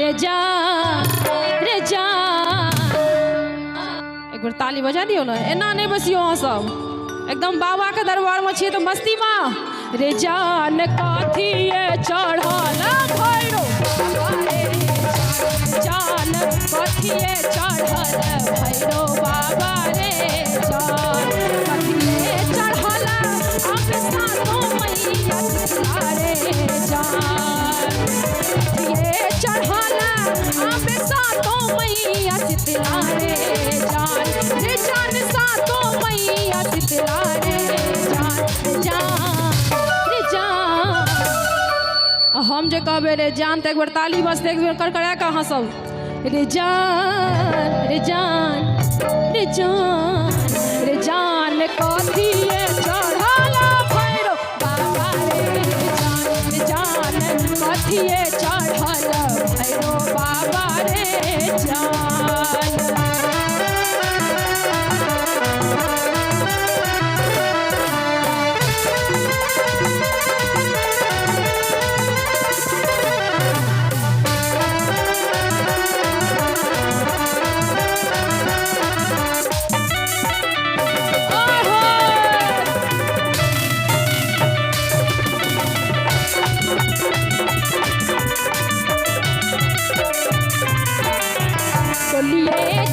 रे जान। एक बार ताली बजा दियो ना, एना नहीं बसियो अहाँ सब, एकदम बाबा के दरबार में छिए तो मस्ती में। रे जान कथी चढ़ल भैरो बाबा रे, जान कथी चढ़ल भैरो बाबा रे, जान कथी चढ़ल अब सातो मैया शीतला रे, जान कथी चढ़ल अब सातो मैया शीतला रे, जान रे जान सातो मैया शीतला रे, जान रे जान। हम जे कहबे रे जान तो एक बार ताली बस एक बेर करकरा के अहाँ सब रे जान रे जान रे जान। रे जान कथी चढ़ल भैरो बाबा रे, जान कथी चढ़ल भैरो बाबा रे, जान।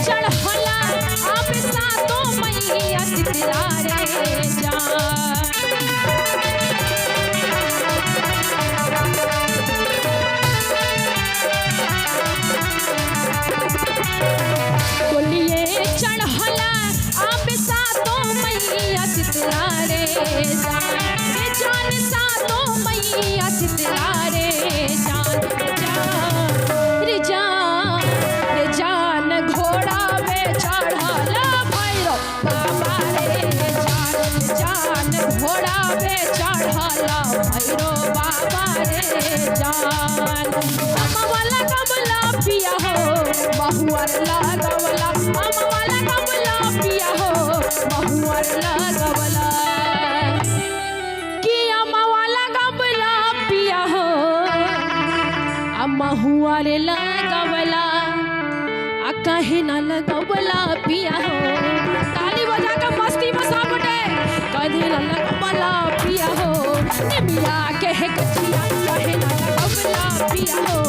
चढ़ला अब सातो मैया शीतला रे, जान बोलिए चढ़ला अब सातो मैया शीतला रे, जान सातो मैया शीतला रे, जान रे जान रे जान घोड़ा पे चढ़ल भैरो बाबा रे, जान घोड़ा पे चढ़ल भैरो बाबा रे, जान। वाला कमला पिया हो बहुअर लगवला, वाला कमला पिया हो बहुअर लगवला, कि वाला कमला पिया हो बहुअर लगवला, कहे न लगवला पिया हो। ताली बजा के मस्ती में सब बटे, कहे न लगवला पिया हो, निमिया के कचिया कहे न लगवला पिया हो,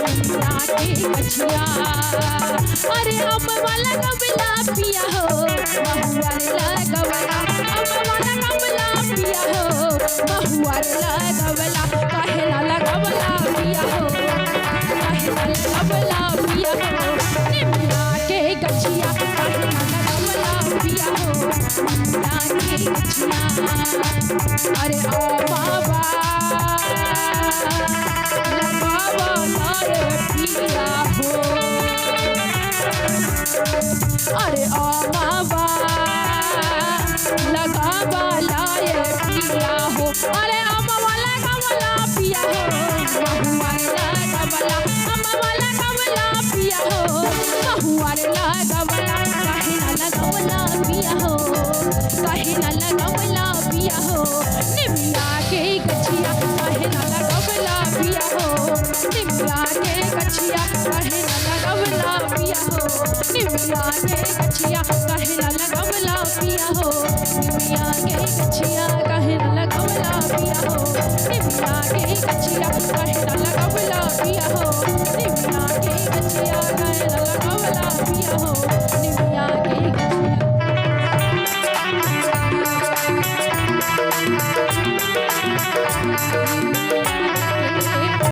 निमिया के कचिया। अरे अब वाला लगवला पिया हो बहुअर लगवला, अब वाला लगवला पिया हो बहुअर लगवला, कहे न लगवला पिया हो, कहे न लगवला पिया हो, निमिया के गछिया कहे न लगवला पिया हो, निमिया के गछिया। अरे ओ बाबा लगवला रे पिया हो, अरे ओ बाबा लगवला रे पिया हो, अरे अब वाला कमला पिया हो बहुअर लगवला, अब वाला कमला पिया हो बहुअर लगवला, कहे न लगवला पिया हो, कहे न लगवला पिया हो, निमिया के गछिया कहे न लगवला पिया हो, निमिया के गछिया कहे न लगवला पिया हो, निमिया के गछिया कहे न लगवला पिया हो, निमिया के गछिया कहे न लगवला पिया हो, निमिया के गछिया कहे न लगवला पिया हो।